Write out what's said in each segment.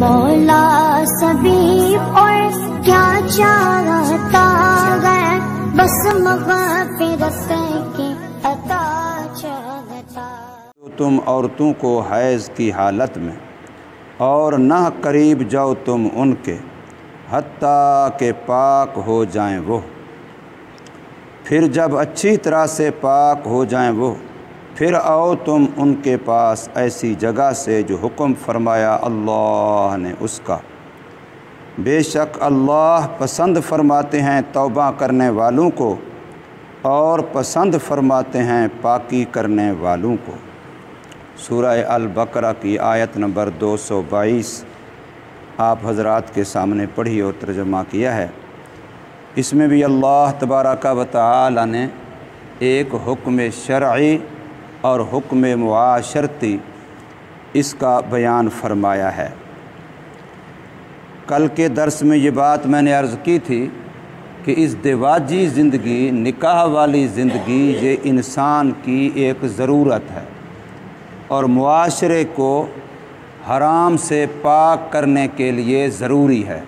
مولا سبھی اور کیا چاہتا ہے، بس مغفرت کی عطا چاہتا۔ تم عورتوں کو حیض کی حالت میں اور نہ قریب جاؤ تم ان کے، حتیٰ کہ پاک ہو جائیں وہ۔ پھر جب اچھی طرح سے پاک ہو جائیں وہ، پھر آؤ تم ان کے پاس ایسی جگہ سے جو حکم فرمایا اللہ نے اس کا۔ بے شک اللہ پسند فرماتے ہیں توبہ کرنے والوں کو اور پسند فرماتے ہیں پاکی کرنے والوں کو۔ سورہ البقرہ کی آیت نمبر 222 آپ حضرات کے سامنے پڑھی اور ترجمہ کیا ہے۔ اس میں بھی اللہ تبارک و تعالی نے ایک حکم شرعی اور حکم معاشرتی اس کا بیان فرمایا ہے۔ کل کے درس میں یہ بات میں نے عرض کی تھی کہ ازدواجی زندگی، نکاح والی زندگی، یہ انسان کی ایک ضرورت ہے اور معاشرے کو حرام سے پاک کرنے کے لیے ضروری ہے۔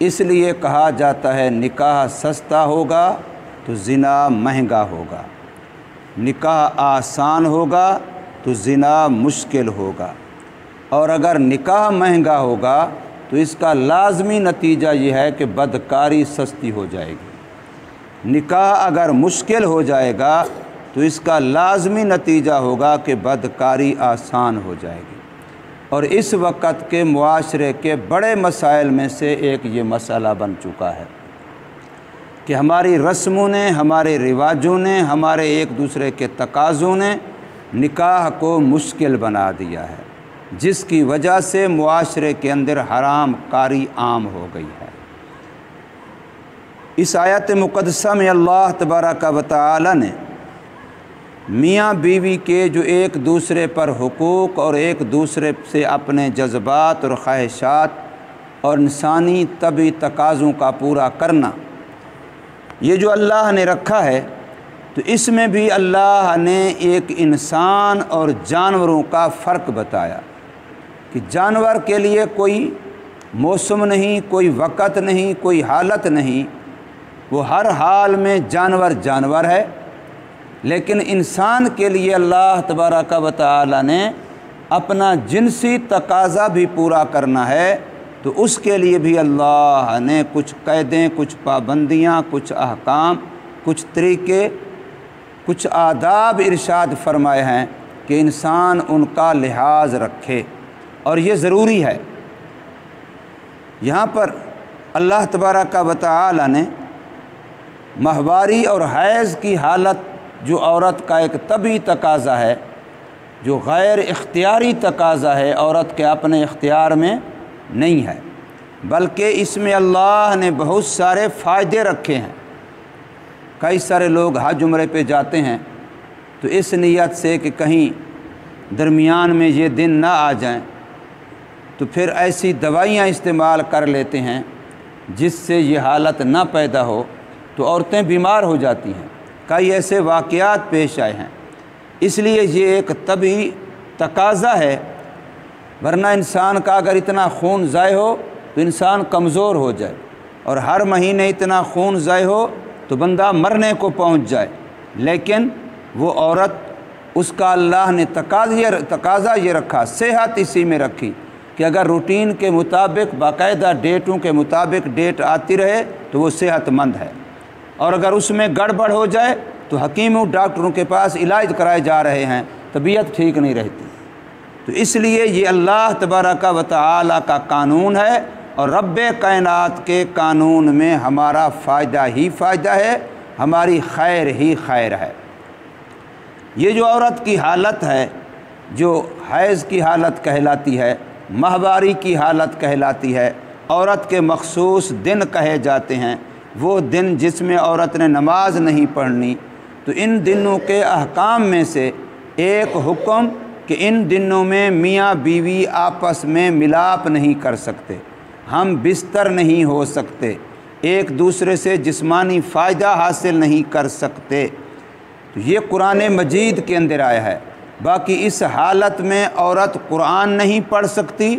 اس لیے کہا جاتا ہے نکاح سستا ہوگا تو زنا مہنگا ہوگا، نکاح آسان ہوگا تو زنا مشکل ہوگا، اور اگر نکاح مہنگا ہوگا تو اس کا لازمی نتیجہ یہ ہے کہ بدکاری سستی ہو جائے گی۔ نکاح اگر مشکل ہو جائے گا تو اس کا لازمی نتیجہ ہوگا کہ بدکاری آسان ہو جائے گی۔ اور اس وقت کے معاشرے کے بڑے مسائل میں سے ایک یہ مسئلہ بن چکا ہے کہ ہماری رسموں نے، ہمارے رواجوں نے، ہمارے ایک دوسرے کے تقاضوں نے نکاح کو مشکل بنا دیا ہے، جس کی وجہ سے معاشرے کے اندر حرام کاری عام ہو گئی ہے۔ اس آیت مقدسہ میں اللہ تبارک و تعالی نے میاں بیوی کے جو ایک دوسرے پر حقوق اور ایک دوسرے سے اپنے جذبات اور خواہشات اور انسانی طبعی تقاضوں کا پورا کرنا، یہ جو اللہ نے رکھا ہے، تو اس میں بھی اللہ نے ایک انسان اور جانوروں کا فرق بتایا کہ جانور کے لیے کوئی موسم نہیں، کوئی وقت نہیں، کوئی حالت نہیں، وہ ہر حال میں جانور جانور ہے۔ لیکن انسان کے لیے اللہ تبارک و تعالی نے اپنا جنسی تقاضا بھی پورا کرنا ہے، تو اس کے لیے بھی اللہ نے کچھ قیدیں، کچھ پابندیاں، کچھ احکام، کچھ طریقے، کچھ آداب ارشاد فرمائے ہیں کہ انسان ان کا لحاظ رکھے، اور یہ ضروری ہے۔ یہاں پر اللہ تبارک و تعالی نے ماہواری اور حیض کی حالت جو عورت کا ایک طبعی تقاضا ہے، جو غیر اختیاری تقاضا ہے، عورت کے اپنے اختیار میں نہیں ہے، بلکہ اس میں اللہ نے بہت سارے فائدے رکھے ہیں۔ کئی سارے لوگ حج عمرے پہ جاتے ہیں تو اس نیت سے کہ کہیں درمیان میں یہ دن نہ آ جائیں، تو پھر ایسی دوائیاں استعمال کر لیتے ہیں جس سے یہ حالت نہ پیدا ہو، تو عورتیں بیمار ہو جاتی ہیں۔ کئی ایسے واقعات پیش آئے ہیں، اس لیے یہ ایک طبعی تقاضا ہے، ورنہ انسان کا اگر اتنا خون ضائع ہو تو انسان کمزور ہو جائے، اور ہر مہینے اتنا خون ضائع ہو تو بندہ مرنے کو پہنچ جائے۔ لیکن وہ عورت، اس کا اللہ نے تقاضا یہ رکھا، صحت اسی میں رکھی کہ اگر روٹین کے مطابق، باقاعدہ ڈیٹوں کے مطابق ڈیٹ آتی رہے تو وہ صحت مند ہے، اور اگر اس میں گڑبڑ ہو جائے تو حکیموں، ڈاکٹروں کے پاس علاج کرائے جا رہے ہیں، طبیعت ٹھیک نہیں رہتی۔ تو اس لیے یہ اللہ تبارک و تعالی کا قانون ہے، اور رب کائنات کے قانون میں ہمارا فائدہ ہی فائدہ ہے، ہماری خیر ہی خیر ہے۔ یہ جو عورت کی حالت ہے، جو حیض کی حالت کہلاتی ہے، ماہواری کی حالت کہلاتی ہے، عورت کے مخصوص دن کہے جاتے ہیں، وہ دن جس میں عورت نے نماز نہیں پڑھنی، تو ان دنوں کے احکام میں سے ایک حکم کہ ان دنوں میں میاں بیوی آپس میں ملاپ نہیں کر سکتے، ہم بستر نہیں ہو سکتے، ایک دوسرے سے جسمانی فائدہ حاصل نہیں کر سکتے۔ تو یہ قرآن مجید کے اندر آیا ہے۔ باقی اس حالت میں عورت قرآن نہیں پڑھ سکتی،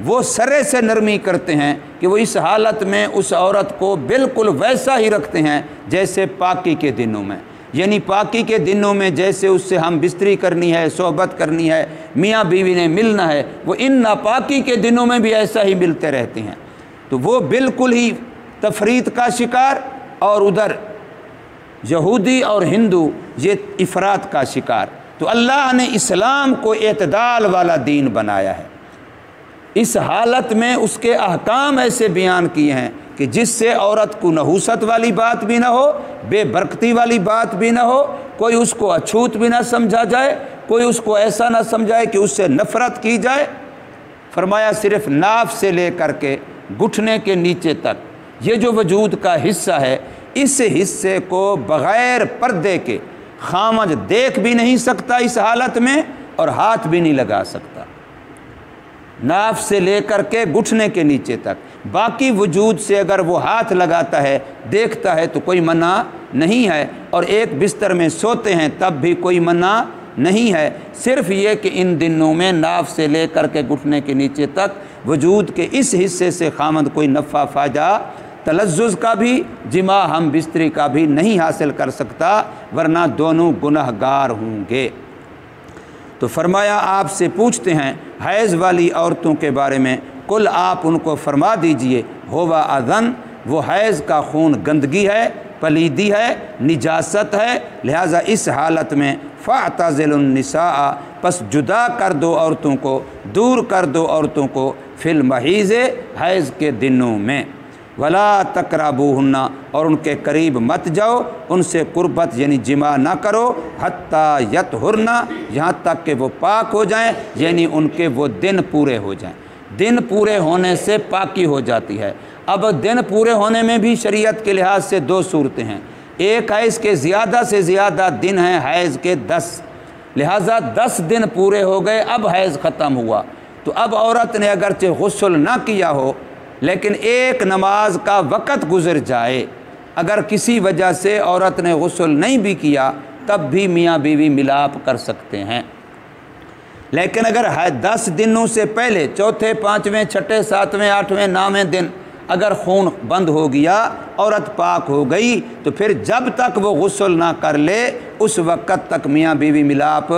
وہ سرے سے نرمی کرتے ہیں کہ وہ اس حالت میں اس عورت کو بالکل ویسا ہی رکھتے ہیں جیسے پاکی کے دنوں میں، یعنی پاکی کے دنوں میں جیسے اس سے ہم بستری کرنی ہے، صحبت کرنی ہے، میاں بیوی نے ملنا ہے، وہ ان ناپاکی کے دنوں میں بھی ایسا ہی ملتے رہتے ہیں۔ تو وہ بالکل ہی تفریط کا شکار، اور ادھر یہودی اور ہندو یہ افراط کا شکار۔ تو اللہ نے اسلام کو اعتدال والا دین بنایا ہے، اس حالت میں اس کے احکام ایسے بیان کیے ہیں کہ جس سے عورت کو نحوست والی بات بھی نہ ہو، بے برکتی والی بات بھی نہ ہو، کوئی اس کو اچھوت بھی نہ سمجھا جائے، کوئی اس کو ایسا نہ سمجھائے کہ اس سے نفرت کی جائے۔ فرمایا صرف ناف سے لے کر کے گھٹنے کے نیچے تک یہ جو وجود کا حصہ ہے، اس حصے کو بغیر پردے کے خامد دیکھ بھی نہیں سکتا اس حالت میں، اور ہاتھ بھی نہیں لگا سکتا، ناف سے لے کر کے گھٹنے کے نیچے تک۔ باقی وجود سے اگر وہ ہاتھ لگاتا ہے، دیکھتا ہے، تو کوئی منع نہیں ہے، اور ایک بستر میں سوتے ہیں تب بھی کوئی منع نہیں ہے۔ صرف یہ کہ ان دنوں میں ناف سے لے کر کے گھٹنے کے نیچے تک وجود کے اس حصے سے خامد کوئی نفع فائدہ تلذذ کا بھی، جماع ہم بستری کا بھی نہیں حاصل کر سکتا، ورنہ دونوں گنہگار ہوں گے۔ تو فرمایا آپ سے پوچھتے ہیں حیض والی عورتوں کے بارے میں، کل آپ ان کو فرما دیجئے ہوا اذن، وہ حیض کا خون گندگی ہے، پلیدی ہے، نجاست ہے، لہٰذا اس حالت میں فاعتزلوا النساء، پس جدا کر دو عورتوں کو، دور کر دو عورتوں کو، فی المحیض، حیض کے دنوں میں، ولا تقربوہن، اور ان کے قریب مت جاؤ، ان سے قربت یعنی جماع نہ کرو، حتیٰ یطہرن، یہاں تک کہ وہ پاک ہو جائیں، یعنی ان کے وہ دن پورے ہو جائیں۔ دن پورے ہونے سے پاکی ہو جاتی ہے۔ اب دن پورے ہونے میں بھی شریعت کے لحاظ سے دو صورتیں ہیں، ایک حیض کے زیادہ سے زیادہ دن ہیں، حیض کے 10، لہٰذا 10 دن پورے ہو گئے، اب حیض ختم ہوا، تو اب عورت نے اگرچہ غسل نہ کیا ہو لیکن ایک نماز کا وقت گزر جائے، اگر کسی وجہ سے عورت نے غسل نہیں بھی کیا تب بھی میاں بیوی ملاپ کر سکتے ہیں۔ لیکن اگر 10 دنوں سے پہلے، چوتھے، پانچویں، چھٹے، ساتویں، آٹھویں، نویں دن اگر خون بند ہو گیا، عورت پاک ہو گئی، تو پھر جب تک وہ غسل نہ کر لے اس وقت تک میاں بیوی ملاپ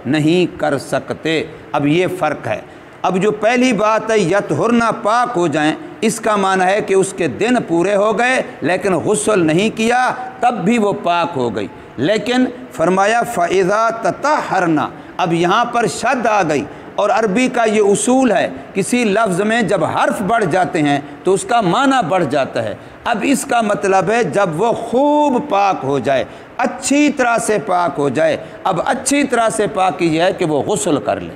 نہیں کر سکتے۔ اب یہ فرق ہے۔ اب جو پہلی بات ہے یطہرن، پاک ہو جائیں، اس کا معنی ہے کہ اس کے دن پورے ہو گئے لیکن غسل نہیں کیا تب بھی وہ پاک ہو گئی۔ لیکن فرمایا فَإِذَا تَطَهَّرْنَ، اب یہاں پر شد آ گئی، اور عربی کا یہ اصول ہے، کسی لفظ میں جب حرف بڑھ جاتے ہیں تو اس کا معنی بڑھ جاتا ہے۔ اب اس کا مطلب ہے جب وہ خوب پاک ہو جائے، اچھی طرح سے پاک ہو جائے۔ اب اچھی طرح سے پاکی یہ ہے کہ وہ غسل کر لے،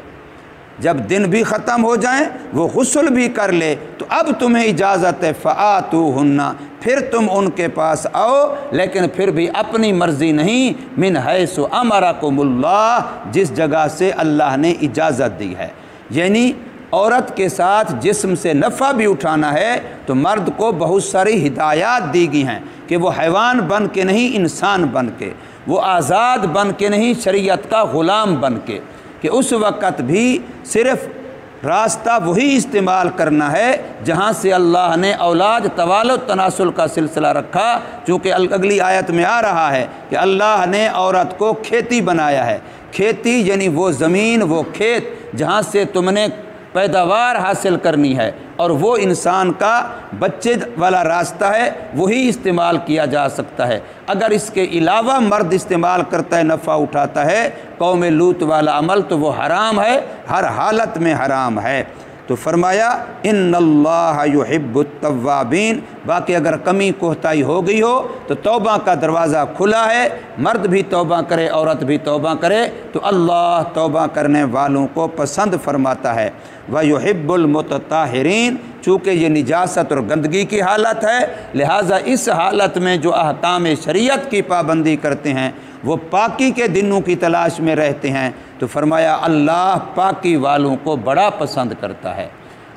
جب دن بھی ختم ہو جائیں وہ غسل بھی کر لے، تو اب تمہیں اجازت ہے فآتوہن، پھر تم ان کے پاس آؤ، لیکن پھر بھی اپنی مرضی نہیں، من حیث امرکم اللہ، جس جگہ سے اللہ نے اجازت دی ہے۔ یعنی عورت کے ساتھ جسم سے نفع بھی اٹھانا ہے تو مرد کو بہت ساری ہدایات دی گئی ہیں کہ وہ حیوان بن کے نہیں، انسان بن کے، وہ آزاد بن کے نہیں، شریعت کا غلام بن کے، کہ اس وقت بھی صرف راستہ وہی استعمال کرنا ہے جہاں سے اللہ نے اولاد توالد تناسل کا سلسلہ رکھا، چونکہ اگلی آیت میں آ رہا ہے کہ اللہ نے عورت کو کھیتی بنایا ہے۔ کھیتی یعنی وہ زمین، وہ کھیت جہاں سے تم نے پیداوار حاصل کرنی ہے، اور وہ انسان کا بچے والا راستہ ہے، وہی استعمال کیا جا سکتا ہے۔ اگر اس کے علاوہ مرد استعمال کرتا ہے، نفع اٹھاتا ہے، قوم لوط والا عمل، تو وہ حرام ہے، ہر حالت میں حرام ہے۔ تو فرمایا ان اللہ یحب التوابین، باقی اگر کمی کوتاہی ہو گئی ہو تو توبہ کا دروازہ کھلا ہے، مرد بھی توبہ کرے، عورت بھی توبہ کرے، تو اللہ توبہ کرنے والوں کو پسند فرماتا ہے۔ وَيُحِبُّ الْمُتَطَّهِرِينَ، چونکہ یہ نجاست اور گندگی کی حالت ہے، لہٰذا اس حالت میں جو احکام شریعت کی پابندی کرتے ہیں وہ پاکی کے دنوں کی تلاش میں رہتے ہیں، تو فرمایا اللہ پاکی والوں کو بڑا پسند کرتا ہے۔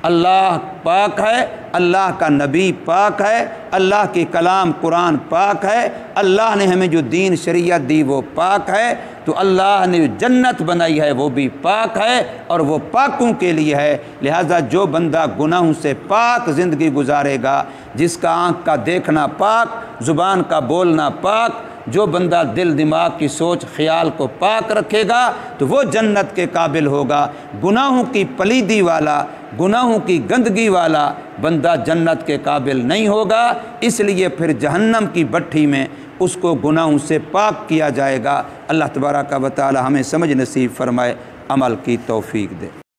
اللہ پاک ہے، اللہ کا نبی پاک ہے، اللہ کی کلام قرآن پاک ہے، اللہ نے ہمیں جو دین شریعت دی وہ پاک ہے، تو اللہ نے جو جنت بنائی ہے وہ بھی پاک ہے اور وہ پاکوں کے لیے ہے۔ لہٰذا جو بندہ گناہوں سے پاک زندگی گزارے گا، جس کا آنکھ کا دیکھنا پاک، زبان کا بولنا پاک، جو بندہ دل دماغ کی سوچ خیال کو پاک رکھے گا تو وہ جنت کے قابل ہوگا۔ گناہوں کی پلیدی والا، گناہوں کی گندگی والا بندہ جنت کے قابل نہیں ہوگا، اس لیے پھر جہنم کی بھٹی میں اس کو گناہوں سے پاک کیا جائے گا۔ اللہ تبارک و تعالی ہمیں سمجھ نصیب فرمائے، عمل کی توفیق دے۔